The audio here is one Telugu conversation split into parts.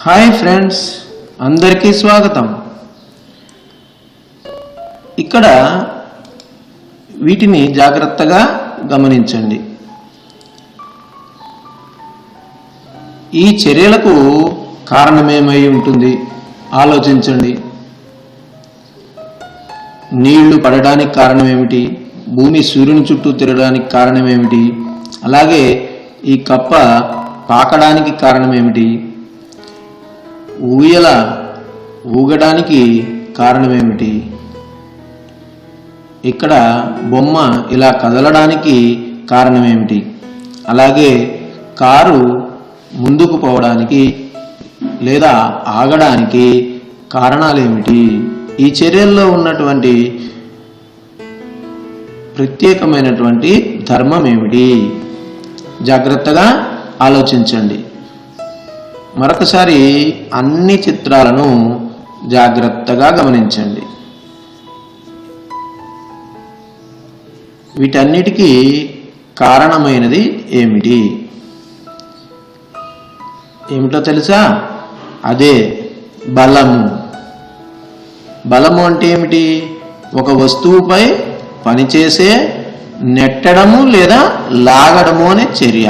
హాయ్ ఫ్రెండ్స్, అందరికీ స్వాగతం. ఇక్కడ వీటిని జాగ్రత్తగా గమనించండి. ఈ చర్యలకు కారణమేమై ఉంటుంది ఆలోచించండి. నీళ్లు పడడానికి కారణం ఏమిటి? భూమి సూర్యుని చుట్టూ తిరగడానికి కారణం ఏమిటి? అలాగే ఈ కప్ప పాకడానికి కారణం ఏమిటి? ఊయల ఊగడానికి కారణమేమిటి? ఇక్కడ బొమ్మ ఇలా కదలడానికి కారణమేమిటి? అలాగే కారు ముందుకు పోవడానికి లేదా ఆగడానికి కారణాలేమిటి? ఈ చర్యల్లో ఉన్నటువంటి ప్రత్యేకమైనటువంటి ధర్మం ఏమిటి? జాగ్రత్తగా ఆలోచించండి. మరొకసారి అన్ని చిత్రాలను జాగ్రత్తగా గమనించండి. వీటన్నిటికీ కారణమైనది ఏమిటి? ఏమిటో తెలుసా? అదే బలము. బలము అంటే ఏమిటి? ఒక వస్తువుపై పనిచేసే నెట్టడము లేదా లాగడము అనే చర్య.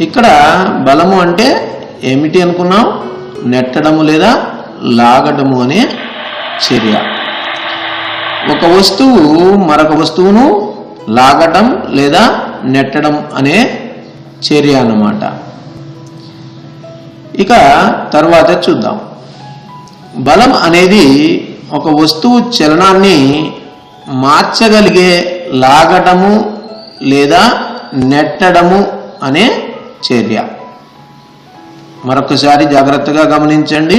ఇక్కడ బలము అంటే ఏమిటి అనుకున్నాం? నెట్టడము లేదా లాగడము అనే చర్య. ఒక వస్తువు మరొక వస్తువును లాగటం లేదా నెట్టడం అనే చర్య అన్నమాట. ఇక తర్వాత చూద్దాం. బలం అనేది ఒక వస్తువు చలనాన్ని మార్చగలిగే లాగటము లేదా నెట్టడము అనే చర్య. మరొకసారి జాగ్రత్తగా గమనించండి.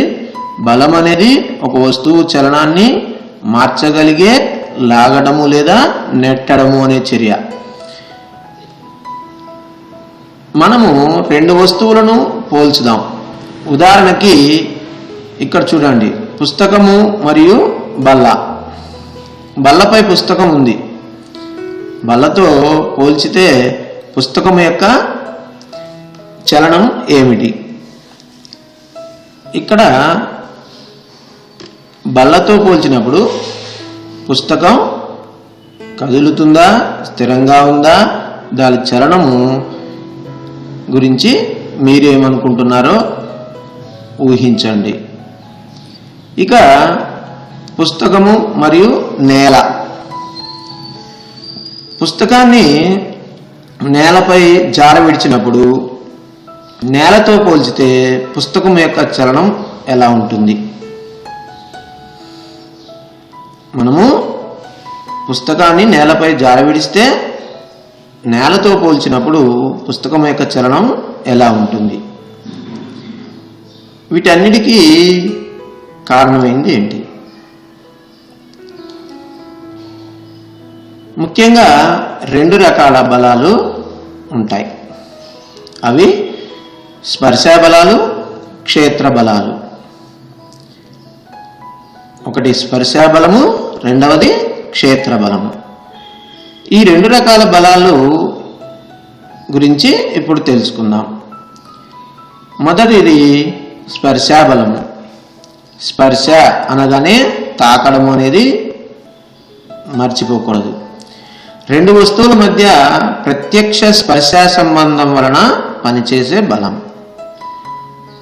బలం అనేది ఒక వస్తువు చలనాన్ని మార్చగలిగే లాగడము లేదా నెట్టడము అనే చర్య. మనము రెండు వస్తువులను పోల్చుదాం. ఉదాహరణకి ఇక్కడ చూడండి, పుస్తకము మరియు బల్ల. బల్లపై పుస్తకం ఉంది. బల్లతో పోల్చితే పుస్తకం యొక్క చలనం ఏమిటి? ఇక్కడ బల్లతో పోల్చినప్పుడు పుస్తకం కదులుతుందా, స్థిరంగా ఉందా, దాని చలనము గురించి మీరేమనుకుంటున్నారో ఊహించండి. ఇక పుస్తకము మరియు నేల. పుస్తకాన్ని నేలపై జార విడిచినప్పుడు నేలతో పోల్చితే పుస్తకం యొక్క చలనం ఎలా ఉంటుంది? మనము పుస్తకాన్ని నేలపై జార విడిస్తే నేలతో పోల్చినప్పుడు పుస్తకం యొక్క చలనం ఎలా ఉంటుంది? వీటన్నిటికీ కారణమైంది ఏంటి? ముఖ్యంగా రెండు రకాల బలాలు ఉంటాయి. అవి స్పర్శా బలాలు, క్షేత్ర బలాలు. ఒకటి స్పర్శా బలము, రెండవది క్షేత్ర బలము. ఈ రెండు రకాల బలాలు గురించి ఇప్పుడు తెలుసుకుందాం. మొదటిది స్పర్శా బలము. స్పర్శ అనగానే తాకడము అనేది మర్చిపోకూడదు. రెండు వస్తువుల మధ్య ప్రత్యక్ష స్పర్శ సంబంధం వలన పనిచేసే బలం.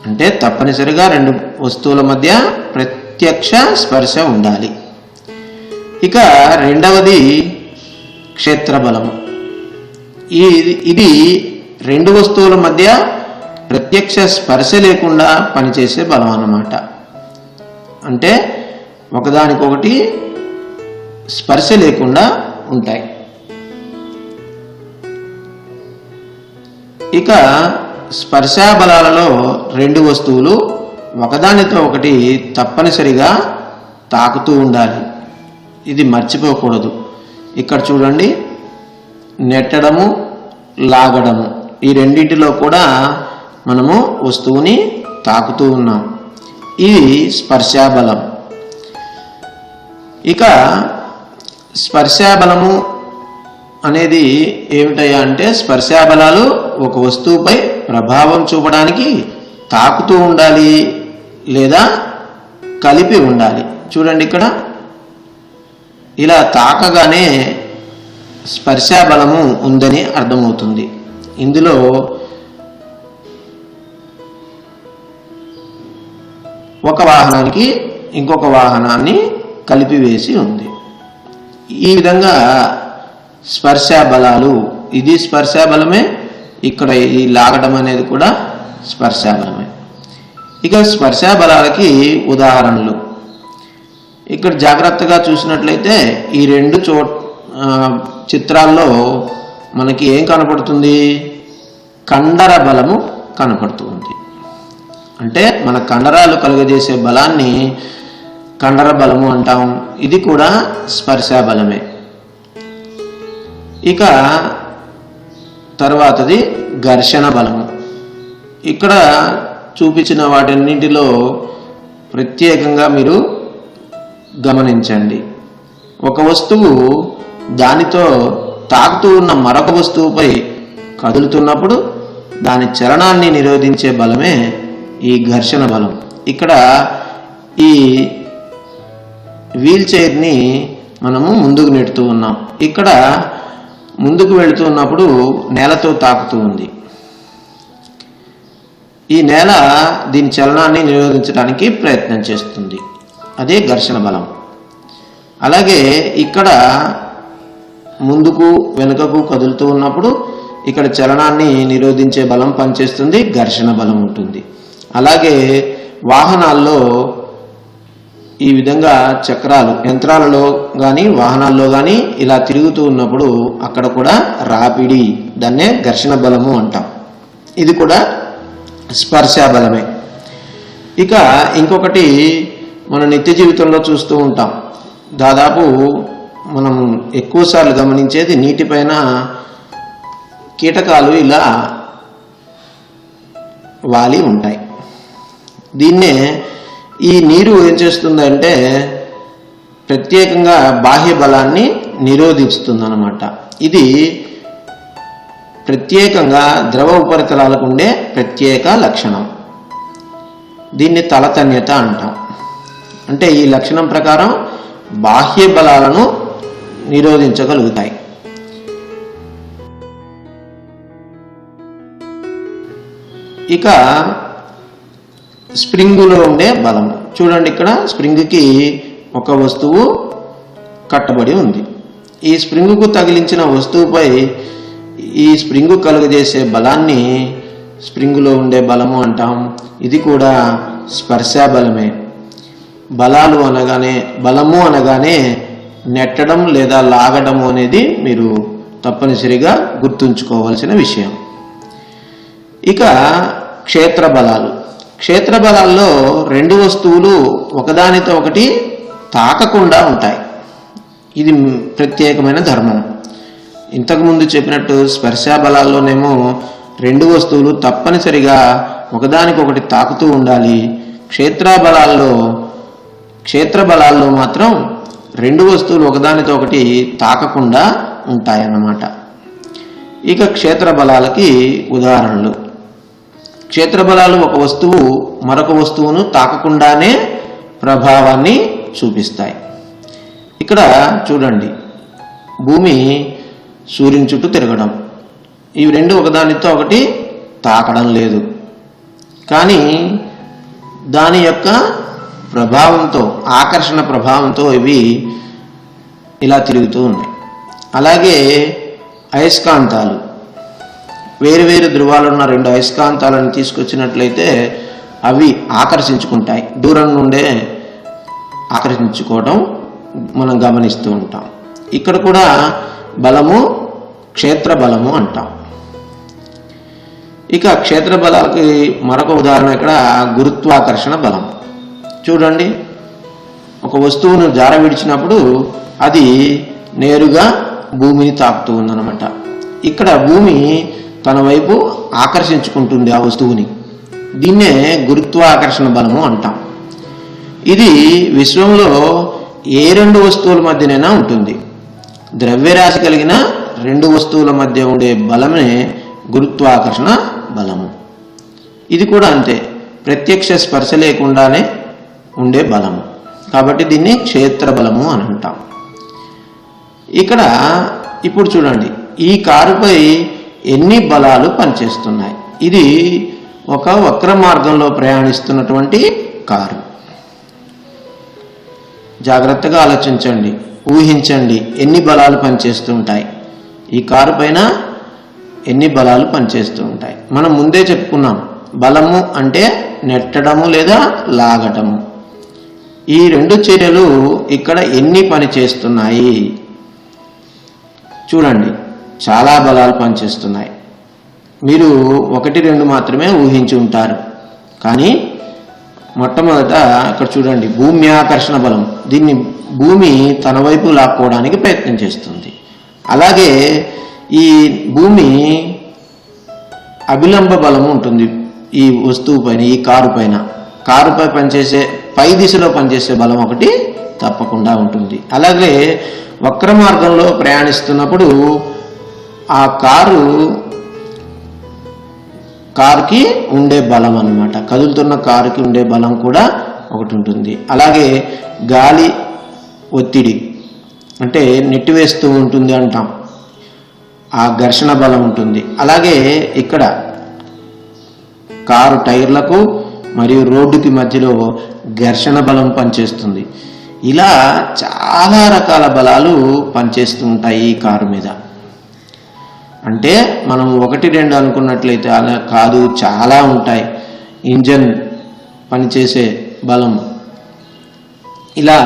అంటే తప్పనిసరిగా రెండు వస్తువుల మధ్య ప్రత్యక్ష స్పర్శ ఉండాలి. ఇక రెండవది క్షేత్ర బలము. ఇది రెండు వస్తువుల మధ్య ప్రత్యక్ష స్పర్శ లేకుండా పనిచేసే బలం అన్నమాట. అంటే ఒకదానికొకటి స్పర్శ లేకుండా ఉంటాయి. ఇక స్పర్శా బలాలలో రెండు వస్తువులు ఒకదానితో ఒకటి తప్పనిసరిగా తాకుతూ ఉండాలి. ఇది మర్చిపోకూడదు. ఇక్కడ చూడండి, నెట్టడము, లాగడము, ఈ రెండింటిలో కూడా మనము వస్తువుని తాకుతూ ఉన్నాం. ఇది స్పర్శా బలం. ఇక స్పర్శా బలము అనేది ఏమిటయ్యా అంటే, స్పర్శా బలాలు ఒక వస్తువుపై ప్రభావం చూపడానికి తాకుతూ ఉండాలి లేదా కలిపి ఉండాలి. చూడండి, ఇక్కడ ఇలా తాకగానే స్పర్శా బలము ఉందని అర్థమవుతుంది. ఇందులో ఒక వాహనానికి ఇంకొక వాహనాన్ని కలిపివేసి ఉంది. ఈ విధంగా స్పర్శా బలాలు, ఇది స్పర్శా బలమే, ఇక్కడ ఈ లాగడం అనేది కూడా స్పర్శా బలమే. ఇక స్పర్శా బలాలకి ఉదాహరణలు ఇక్కడ జాగ్రత్తగా చూసినట్లయితే ఈ రెండు చిత్రాల్లో మనకి ఏం కనపడుతుంది? కండర బలము కనపడుతుంది. అంటే మన కండరాలు కలుగజేసే బలాన్ని కండర బలము అంటాం. ఇది కూడా స్పర్శా బలమే. ఇక తర్వాతది ఘర్షణ బలము. ఇక్కడ చూపించిన వాటన్నింటిలో ప్రత్యేకంగా మీరు గమనించండి. ఒక వస్తువు దానితో తాకుతూ ఉన్న మరొక వస్తువుపై కదులుతున్నప్పుడు దాని చలనాన్ని నిరోధించే బలమే ఈ ఘర్షణ బలం. ఇక్కడ ఈ వీల్ చైర్ని మనము ముందుకు నెడుతూ ఉన్నాం. ఇక్కడ ముందుకు వెళుతూ ఉన్నప్పుడు నేలతో తాకుతూ ఉంది. ఈ నేల దీని చలనాన్ని నిరోధించడానికి ప్రయత్నం చేస్తుంది. అదే ఘర్షణ బలం. అలాగే ఇక్కడ ముందుకు వెనుకకు కదులుతూ ఉన్నప్పుడు ఇక్కడ చలనాన్ని నిరోధించే బలం పనిచేస్తుంది, ఘర్షణ బలం ఉంటుంది. అలాగే వాహనాల్లో ఈ విధంగా చక్రాలు యంత్రాలలో కానీ వాహనాల్లో కానీ ఇలా తిరుగుతూ ఉన్నప్పుడు అక్కడ కూడా రాపిడి, దాన్నే ఘర్షణ బలము అంటాం. ఇది కూడా స్పర్శా బలమే. ఇక ఇంకొకటి మన నిత్య జీవితంలో చూస్తూ ఉంటాం. దాదాపు మనం ఎక్కువసార్లు గమనించేది నీటిపైన కీటకాలు ఇలా వాలి ఉంటాయి. దీన్నే ఈ నీరు ఏం చేస్తుందంటే ప్రత్యేకంగా బాహ్య బలాన్ని నిరోధిస్తుంది అన్నమాట. ఇది ప్రత్యేకంగా ద్రవ ఉపరితలాలకు ఉండే ప్రత్యేక లక్షణం. దీన్ని తలతన్యత అంటాం. అంటే ఈ లక్షణం ప్రకారం బాహ్య బలాలను నిరోధించగలుగుతాయి. ఇక స్ప్రింగులో ఉండే బలం చూడండి. ఇక్కడ స్ప్రింగ్కి ఒక వస్తువు కట్టబడి ఉంది. ఈ స్ప్రింగుకు తగిలించిన వస్తువుపై ఈ స్ప్రింగు కలుగజేసే బలాన్ని స్ప్రింగులో ఉండే బలము అంటాం. ఇది కూడా స్పర్శా బలమే. బలము అనగానే నెట్టడం లేదా లాగడము అనేది మీరు తప్పనిసరిగా గుర్తుంచుకోవాల్సిన విషయం. ఇక క్షేత్ర బలాలు. క్షేత్ర బలాల్లో రెండు వస్తువులు ఒకదానితో ఒకటి తాకకుండా ఉంటాయి. ఇది ప్రత్యేకమైన ధర్మం. ఇంతకుముందు చెప్పినట్టు స్పర్శా బలాల్లోనేమో రెండు వస్తువులు తప్పనిసరిగా ఒకదానికొకటి తాకుతూ ఉండాలి. క్షేత్ర బలాల్లో మాత్రం రెండు వస్తువులు ఒకదానితో ఒకటి తాకకుండా ఉంటాయన్నమాట. ఇక క్షేత్ర బలాలకి ఉదాహరణలు. క్షేత్ర బలాలు ఒక వస్తువు మరొక వస్తువును తాకకుండానే ప్రభావాన్ని చూపిస్తాయి. ఇక్కడ చూడండి, భూమి సూర్యుని చుట్టూ తిరగడం, ఇవి రెండు ఒకదానితో ఒకటి తాకడం లేదు. కానీ దాని యొక్క ప్రభావంతో, ఆకర్షణ ప్రభావంతో ఇవి ఇలా తిరుగుతూ ఉన్నాయి. అలాగే అయస్కాంతాలు, వేరువేరు ధృవాలున్న రెండు అయస్కాంతాలను తీసుకొచ్చినట్లయితే అవి ఆకర్షించుకుంటాయి. దూరం నుండే ఆకర్షించుకోవడం మనం గమనిస్తూ ఉంటాం. ఇక్కడ కూడా బలము క్షేత్ర బలము అంటాం. ఇక క్షేత్ర బలాలకి మరొక ఉదాహరణ ఇక్కడ గురుత్వాకర్షణ బలం. చూడండి, ఒక వస్తువును జార విడిచినప్పుడు అది నేరుగా భూమిని తాకుతూ ఉందన్నమాట. ఇక్కడ భూమి తన వైపు ఆకర్షించుకుంటుంది ఆ వస్తువుని. దీన్నే గురుత్వాకర్షణ బలము అంటాం. ఇది విశ్వంలో ఏ రెండు వస్తువుల మధ్యనైనా ఉంటుంది. ద్రవ్యరాశి కలిగిన రెండు వస్తువుల మధ్య ఉండే బలమే గురుత్వాకర్షణ బలము. ఇది కూడా అంతే. ప్రత్యక్ష స్పర్శ లేకుండానే ఉండే బలము. కాబట్టి దీన్ని క్షేత్ర బలము అని అంటాం. ఇక్కడ ఇప్పుడు చూడండి, ఈ కారుపై ఎన్ని బలాలు పనిచేస్తున్నాయి. ఇది ఒక వక్ర మార్గంలో ప్రయాణిస్తున్నటువంటి కారు. జాగ్రత్తగా ఆలోచించండి, ఊహించండి ఎన్ని బలాలు పనిచేస్తూ ఉంటాయి. ఈ కారు పైన ఎన్ని బలాలు పనిచేస్తూ ఉంటాయి. మనం ముందే చెప్పుకున్నాం, బలము అంటే నెట్టడము లేదా లాగటము. ఈ రెండు చర్యలు ఇక్కడ ఎన్ని పని చేస్తున్నాయి చూడండి. చాలా బలాలు పనిచేస్తున్నాయి. మీరు 1-2 మాత్రమే ఊహించి ఉంటారు. కానీ మొట్టమొదట ఇక్కడ చూడండి, భూమి ఆకర్షణ బలం. దీన్ని భూమి తన వైపు లాక్కోవడానికి ప్రయత్నం చేస్తుంది. అలాగే ఈ భూమి అభిలంబ బలము ఉంటుంది ఈ వస్తువు పైన, ఈ కారు పైన. కారుపై పనిచేసే, పై దిశలో పనిచేసే బలం ఒకటి తప్పకుండా ఉంటుంది. అలాగే వక్ర మార్గంలో ప్రయాణిస్తున్నప్పుడు ఆ కారుకి ఉండే బలం అన్నమాట. కదులుతున్న కారుకి ఉండే బలం కూడా ఒకటి ఉంటుంది. అలాగే గాలి ఒత్తిడి అంటే నెట్టివేస్తూ ఉంటుంది అంటాం, ఆ ఘర్షణ బలం ఉంటుంది. అలాగే ఇక్కడ కారు టైర్లకు మరియు రోడ్డుకి మధ్యలో ఘర్షణ బలం పనిచేస్తుంది. ఇలా చాలా రకాల బలాలు పనిచేస్తూ ఉంటాయి ఈ కారు మీద. అంటే మనం 1-2 అనుకున్నట్లయితే అలా కాదు, చాలా ఉంటాయి. ఇంజన్ పనిచేసే బలం, ఇలా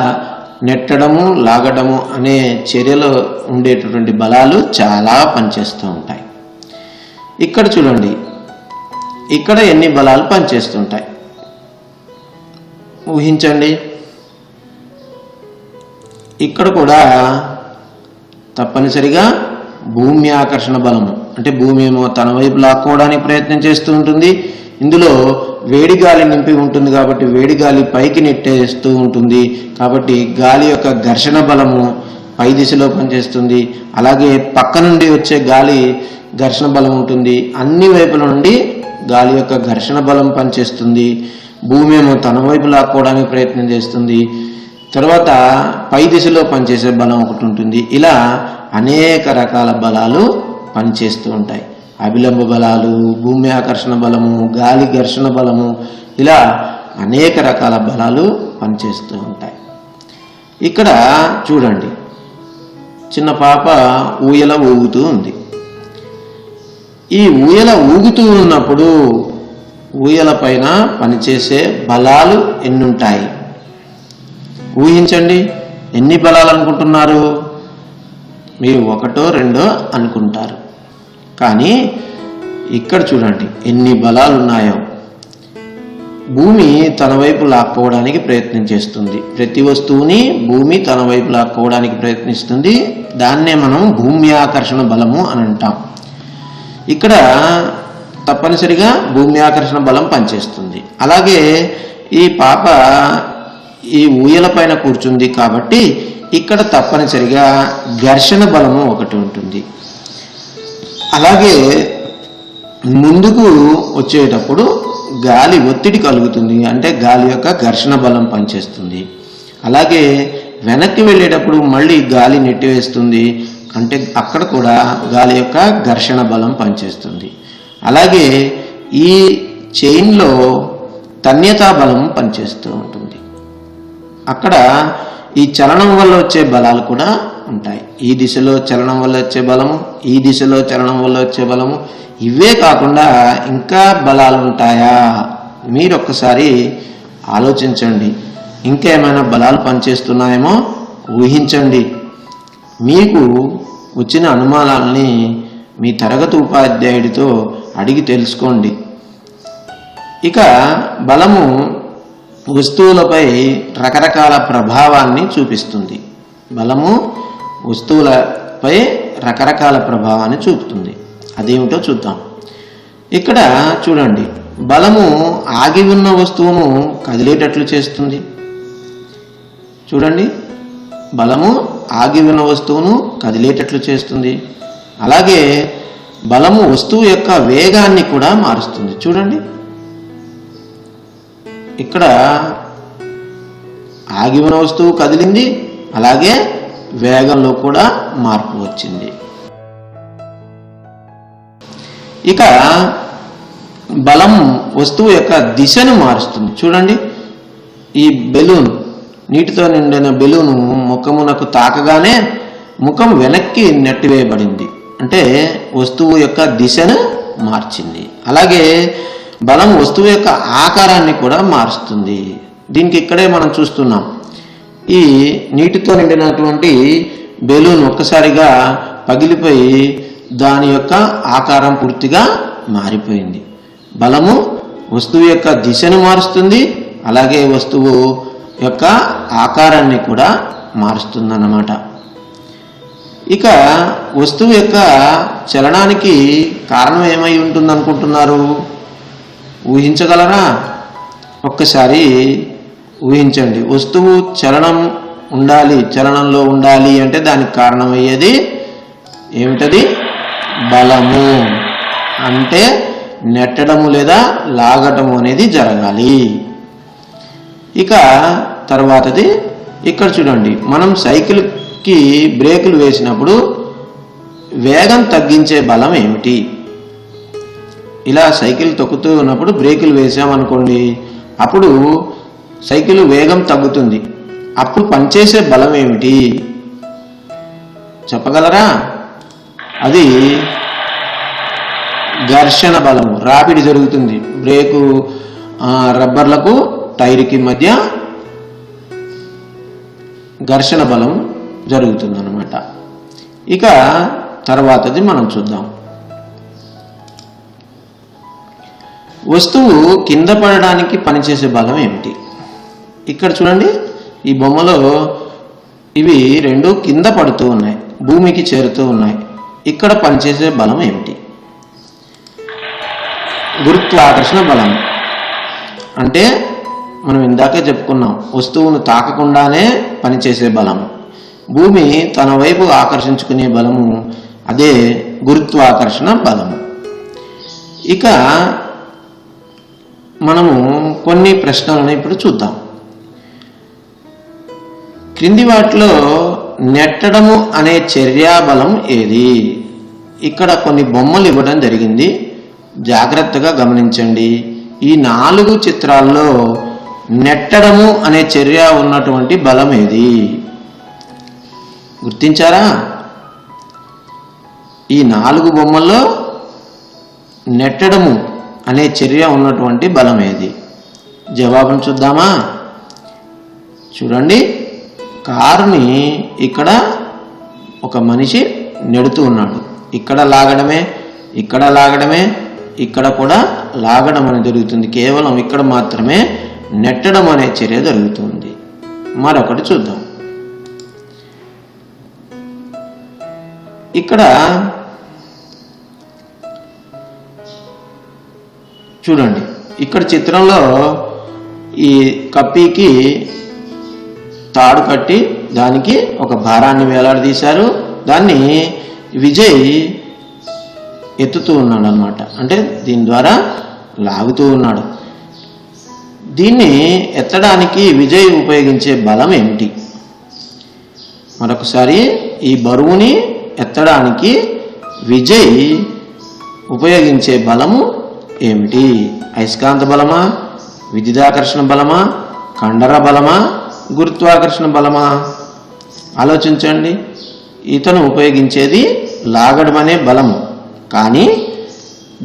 నెట్టడము లాగడము అనే చర్యలో ఉండేటటువంటి బలాలు చాలా పనిచేస్తూ ఉంటాయి. ఇక్కడ చూడండి, ఇక్కడ ఎన్ని బలాలు పనిచేస్తుంటాయి ఊహించండి. ఇక్కడ కూడా తప్పనిసరిగా భూమి ఆకర్షణ బలము, అంటే భూమి ఏమో తన వైపు లాక్కోవడానికి ప్రయత్నం చేస్తూ ఉంటుంది. ఇందులో వేడి గాలి నింపి ఉంటుంది కాబట్టి వేడి గాలి పైకి నెట్టేస్తూ ఉంటుంది. కాబట్టి గాలి యొక్క ఘర్షణ బలము పై దిశలో పనిచేస్తుంది. అలాగే పక్క నుండి వచ్చే గాలి ఘర్షణ బలం ఉంటుంది. అన్ని వైపుల నుండి గాలి యొక్క ఘర్షణ బలం పనిచేస్తుంది. భూమి ఏమో తన వైపు లాక్కోవడానికి ప్రయత్నం చేస్తుంది. తర్వాత పై దిశలో పనిచేసే బలం ఒకటి ఉంటుంది. ఇలా అనేక రకాల బలాలు పనిచేస్తూ ఉంటాయి. అభిలంబ బలాలు, భూమి ఆకర్షణ బలము, గాలి ఘర్షణ బలము, ఇలా అనేక రకాల బలాలు పనిచేస్తూ ఉంటాయి. ఇక్కడ చూడండి, చిన్న పాప ఊయల ఊగుతూ ఉంది. ఈ ఊయల ఊగుతూ ఉన్నప్పుడు ఊయల పైన పనిచేసే బలాలు ఎన్నుంటాయి ఊహించండి. ఎన్ని బలాలు అనుకుంటున్నారు మీరు? 1-2 అనుకుంటారు. కానీ ఇక్కడ చూడండి ఎన్ని బలాలు ఉన్నాయో. భూమి తన వైపు లాక్కోవడానికి ప్రయత్నం చేస్తుంది. ప్రతి వస్తువుని భూమి తన వైపు లాక్కోవడానికి ప్రయత్నిస్తుంది. దాన్నే మనం భూమి ఆకర్షణ బలము అని అంటాం. ఇక్కడ తప్పనిసరిగా భూమి ఆకర్షణ బలం పనిచేస్తుంది. అలాగే ఈ పాప ఈ ఊయల పైన కూర్చుంది కాబట్టి ఇక్కడ తప్పనిసరిగా ఘర్షణ బలము ఒకటి ఉంటుంది. అలాగే ముందుకు వచ్చేటప్పుడు గాలి ఒత్తిడి కలుగుతుంది, అంటే గాలి యొక్క ఘర్షణ బలం పనిచేస్తుంది. అలాగే వెనక్కి వెళ్ళేటప్పుడు మళ్ళీ గాలి నెట్టివేస్తుంది, అంటే అక్కడ కూడా గాలి యొక్క ఘర్షణ బలం పనిచేస్తుంది. అలాగే ఈ చైన్లో తన్యతా బలం పనిచేస్తూ ఉంటుంది. అక్కడ ఈ చలనం వల్ల వచ్చే బలాలు కూడా ఉంటాయి. ఈ దిశలో చలనం వల్ల వచ్చే బలము, ఈ దిశలో చలనం వల్ల వచ్చే బలము. ఇవే కాకుండా ఇంకా బలాలు ఉంటాయా? మీరు ఒక్కసారి ఆలోచించండి. ఇంకా ఏమైనా బలాలు పనిచేస్తున్నాయేమో ఊహించండి. మీకు వచ్చిన అనుమానాలని మీ తరగతి ఉపాధ్యాయుడితో అడిగి తెలుసుకోండి. ఇక బలము వస్తువులపై రకరకాల ప్రభావాన్ని చూపిస్తుంది. బలము వస్తువులపై రకరకాల ప్రభావాన్ని చూపుతుంది. అదేమిటో చూద్దాం. ఇక్కడ చూడండి, బలము ఆగి ఉన్న వస్తువును కదిలేటట్లు చేస్తుంది. చూడండి, బలము ఆగి ఉన్న వస్తువును కదిలేటట్లు చేస్తుంది. అలాగే బలము వస్తువు యొక్క వేగాన్ని కూడా మారుస్తుంది. చూడండి, ఇక్కడ ఆగి ఉన్న వస్తువు కదిలింది, అలాగే వేగంలో కూడా మార్పు వచ్చింది. ఇక బలం వస్తువు యొక్క దిశను మారుస్తుంది. చూడండి, ఈ బెలూన్, నీటితో నిండిన బెలూను ముఖమునకు తాకగానే ముఖం వెనక్కి నెట్టివేయబడింది, అంటే వస్తువు యొక్క దిశను మార్చింది. అలాగే బలం వస్తువు యొక్క ఆకారాన్ని కూడా మారుస్తుంది. దీనికి ఇక్కడే మనం చూస్తున్నాం. ఈ నీటితో నిండినటువంటి బెలూన్ ఒక్కసారిగా పగిలిపోయి దాని యొక్క ఆకారం పూర్తిగా మారిపోయింది. బలము వస్తువు యొక్క దిశను మారుస్తుంది, అలాగే వస్తువు యొక్క ఆకారాన్ని కూడా మారుస్తుందన్నమాట. ఇక వస్తువు యొక్క చలనానికి కారణం ఏమై ఉంటుంది అనుకుంటున్నారు? ఊహించగలరా? ఒక్కసారి ఊహించండి. వస్తువు చలనంలో ఉండాలి అంటే దానికి కారణమయ్యేది ఏమిటది? బలము. అంటే నెట్టడము లేదా లాగటము అనేది జరగాలి. ఇక తర్వాతది ఇక్కడ చూడండి, మనం సైకిల్కి బ్రేకులు వేసినప్పుడు వేగం తగ్గించే బలం ఏమిటి? ఇలా సైకిల్ తొక్కుతూ ఉన్నప్పుడు బ్రేకులు వేసామనుకోండి, అప్పుడు సైకిల్ వేగం తగ్గుతుంది. అప్పుడు పనిచేసే బలం ఏమిటి చెప్పగలరా? అది ఘర్షణ బలము. రాపిడి జరుగుతుంది. బ్రేకు రబ్బర్లకు టైర్కి మధ్య ఘర్షణ బలం జరుగుతుందన్నమాట. ఇక తర్వాతది మనం చూద్దాం. వస్తువు కింద పడడానికి పనిచేసే బలం ఏమిటి? ఇక్కడ చూడండి, ఈ బొమ్మలో ఇవి రెండు కింద పడుతూ ఉన్నాయి, భూమికి చేరుతూ ఉన్నాయి. ఇక్కడ పనిచేసే బలం ఏమిటి? గురుత్వాకర్షణ బలం. అంటే మనం ఇందాకే చెప్పుకున్నాం, వస్తువును తాకకుండానే పనిచేసే బలము. భూమి తన వైపు ఆకర్షించుకునే బలము, అదే గురుత్వాకర్షణ బలము. ఇక మనము కొన్ని ప్రశ్నలను ఇప్పుడు చూద్దాం. క్రింది వాటిలో నెట్టడము అనే చర్యాబలం ఏది? ఇక్కడ కొన్ని బొమ్మలు ఇవ్వడం జరిగింది, జాగ్రత్తగా గమనించండి. ఈ 4 చిత్రాల్లో నెట్టడము అనే చర్య ఉన్నటువంటి బలం ఏది? గుర్తించారా? ఈ 4 బొమ్మల్లో నెట్టడము అనే చర్య ఉన్నటువంటి బలం ఏది? జవాబును చూద్దామా? చూడండి, కారుని ఇక్కడ ఒక మనిషి నెడుతూ ఉన్నాడు. ఇక్కడ లాగడమే, ఇక్కడ లాగడమే, ఇక్కడ కూడా లాగడం అనేది జరుగుతుంది. కేవలం ఇక్కడ మాత్రమే నెట్టడం అనే చర్య జరుగుతుంది. మరొకటి చూద్దాం. ఇక్కడ చూడండి, ఇక్కడ చిత్రంలో ఈ కప్పీకి తాడు కట్టి దానికి ఒక భారాన్ని వేలాడదీశారు. దాన్ని విజయ్ ఎత్తుతూ ఉన్నాడు అన్నమాట. అంటే దీని ద్వారా లాగుతూ ఉన్నాడు. దీన్ని ఎత్తడానికి విజయ్ ఉపయోగించే బలం ఏమిటి? మరొకసారి, ఈ బరువుని ఎత్తడానికి విజయ్ ఉపయోగించే బలము ఏమిటి? అయస్కాంత బలమా, విద్యుదాకర్షణ బలమా, కండర బలమా, గురుత్వాకర్షణ బలమా? ఆలోచించండి. ఇతను ఉపయోగించేది లాగడం అనే బలము, కానీ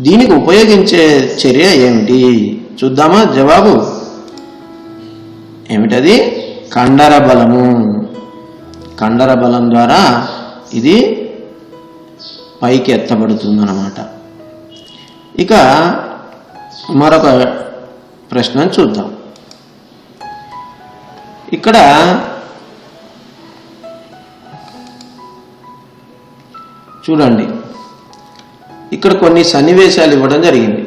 దీనికి ఉపయోగించే చర్య ఏమిటి? చూద్దామా? జవాబు ఏమిటది? కండర బలము. కండర బలం ద్వారా ఇది పైకి ఎత్తబడుతుందన్నమాట. ఇక మరొక ప్రశ్న చూద్దాం. ఇక్కడ చూడండి, ఇక్కడ కొన్ని సన్నివేశాలు ఇవ్వడం జరిగింది.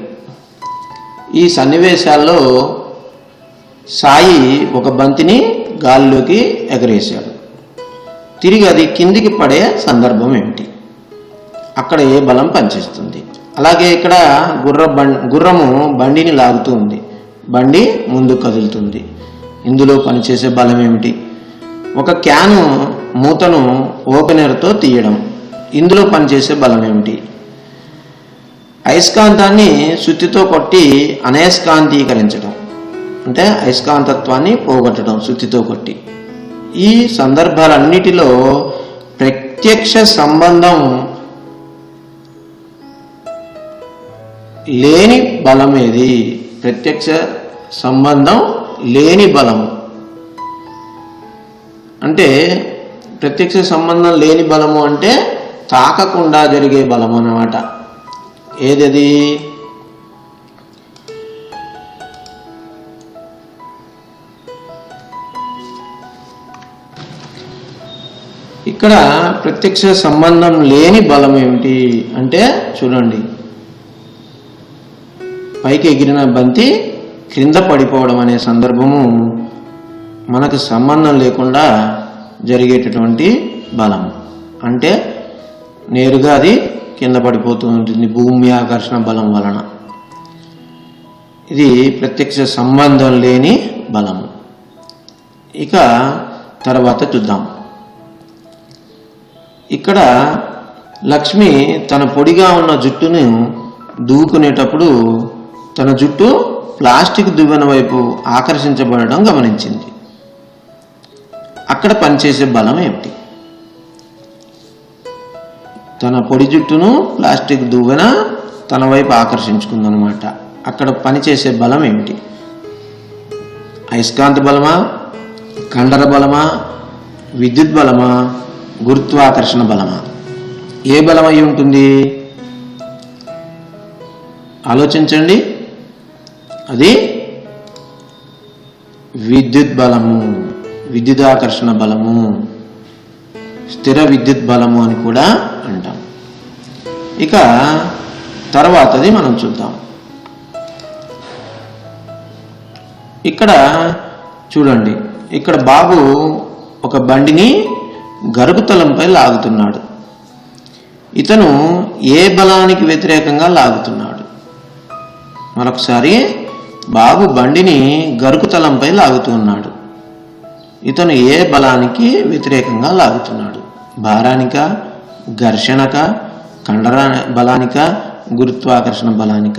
ఈ సన్నివేశాల్లో సాయి ఒక బంతిని గాలిలోకి ఎగరేశాడు. తిరిగి అది కిందికి పడే సందర్భం ఏమిటి? అక్కడ ఏ బలం పనిచేస్తుంది? అలాగే ఇక్కడ గుర్రము బండిని లాగుతూ ఉంది. బండి ముందు కదులుతుంది. ఇందులో పనిచేసే బలం ఏమిటి? ఒక క్యాను మూతను ఓపెనర్తో తీయడం. ఇందులో పనిచేసే బలం ఏమిటి? అయస్కాంతాన్ని సుత్తితో కొట్టి అనయస్కాంతీకరించడం, అంటే అయస్కాంతత్వాన్ని పోగొట్టడం సుత్తితో కొట్టి. ఈ సందర్భాలన్నిటిలో ప్రత్యక్ష సంబంధం లేని బలం ఏది? ప్రత్యక్ష సంబంధం లేని బలము అంటే, ప్రత్యక్ష సంబంధం లేని బలము అంటే తాకకుండా జరిగే బలము అన్నమాట. ఏదది? ఇక్కడ ప్రత్యక్ష సంబంధం లేని బలం ఏమిటి అంటే, చూడండి, పైకి ఎగిరిన బంతి క్రింద పడిపోవడం అనే సందర్భము మనకు సంబంధం లేకుండా జరిగేటటువంటి బలం. అంటే నేరుగా అది కింద పడిపోతూ ఉంటుంది భూమి ఆకర్షణ బలం వలన. ఇది ప్రత్యక్ష సంబంధం లేని బలము. ఇక తర్వాత చూద్దాం. ఇక్కడ లక్ష్మి తన పొడిగా ఉన్న జుట్టును దువ్వుకునేటప్పుడు తన జుట్టు ప్లాస్టిక్ దువ్వెన వైపు ఆకర్షించబడడం గమనించింది. అక్కడ పనిచేసే బలం ఏమిటి? తన పొడి జుట్టును ప్లాస్టిక్ దువ్వెన తన వైపు ఆకర్షించుకుందనమాట. అక్కడ పనిచేసే బలం ఏమిటి? అయస్కాంత బలమా, కండర బలమా, విద్యుత్ బలమా, గురుత్వాకర్షణ బలమా? ఏ బలం అయి ఉంటుంది? ఆలోచించండి. అది విద్యుత్ బలము, విద్యుదాకర్షణ బలము, స్థిర విద్యుత్ బలము అని కూడా అంటాం. ఇక తర్వాతది మనం చూద్దాం. ఇక్కడ చూడండి, ఇక్కడ బాబు ఒక బండిని గరుకుతలంపై లాగుతున్నాడు. ఇతను ఏ బలానికి వ్యతిరేకంగా లాగుతున్నాడు? మరొకసారి, బాబు బండిని గరుకుతలంపై లాగుతున్నాడు. ఇతను ఏ బలానికి వ్యతిరేకంగా లాగుతున్నాడు? భారానిక, ఘర్షణక, కండర బలానిక, గురుత్వాకర్షణ బలానిక?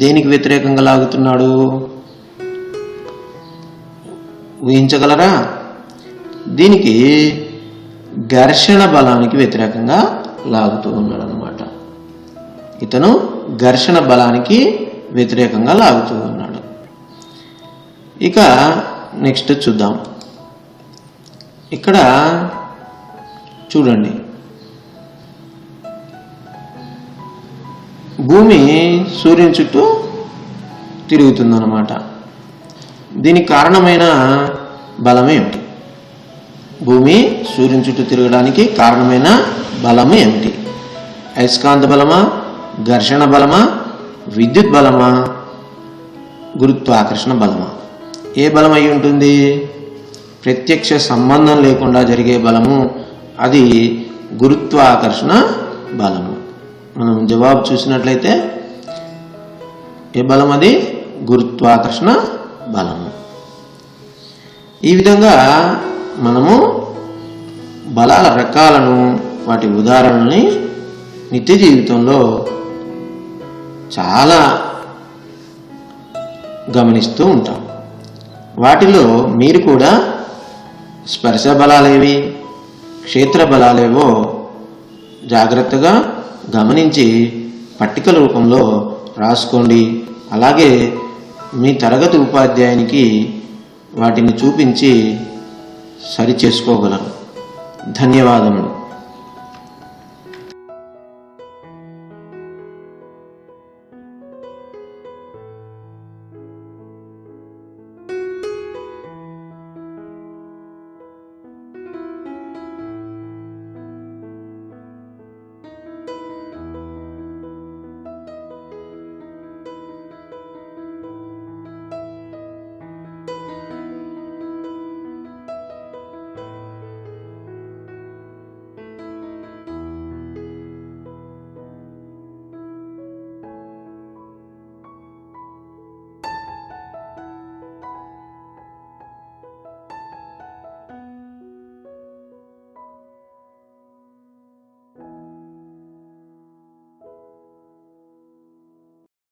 దేనికి వ్యతిరేకంగా లాగుతున్నాడు? ఊహించగలరా? దీనికి ఘర్షణ బలానికి వ్యతిరేకంగా లాగుతూ ఉన్నాడు అన్నమాట. ఇతను ఘర్షణ బలానికి వ్యతిరేకంగా లాగుతూ ఉన్నాడు. ఇక నెక్స్ట్ చూద్దాం. ఇక్కడ చూడండి, భూమి సూర్యుని చుట్టూ తిరుగుతుందన్నమాట. దీనికి కారణమైన బలం ఏమిటి? భూమి సూర్యుని చుట్టూ తిరగడానికి కారణమైన బలము ఏమిటి? అయస్కాంత బలమా, ఘర్షణ బలమా, విద్యుత్ బలమా, గురుత్వాకర్షణ బలమా? ఏ బలం అయి ఉంటుంది? ప్రత్యక్ష సంబంధం లేకుండా జరిగే బలము, అది గురుత్వాకర్షణ బలము. మనం జవాబు చూసినట్లయితే ఏ బలం అది? గురుత్వాకర్షణ బలము. ఈ విధంగా మనము బలాల రకాలను, వాటి ఉదాహరణల్ని నిత్య జీవితంలో చాలా గమనిస్తూ ఉంటాం. వాటిలో మీరు కూడా స్పర్శ బలాలేవి, క్షేత్ర బలాలేవో జాగ్రత్తగా గమనించి పట్టికల రూపంలో రాసుకోండి. అలాగే మీ తరగతి ఉపాధ్యాయునికి వాటిని చూపించి సరి చేసుకోగలరు. ధన్యవాదములు.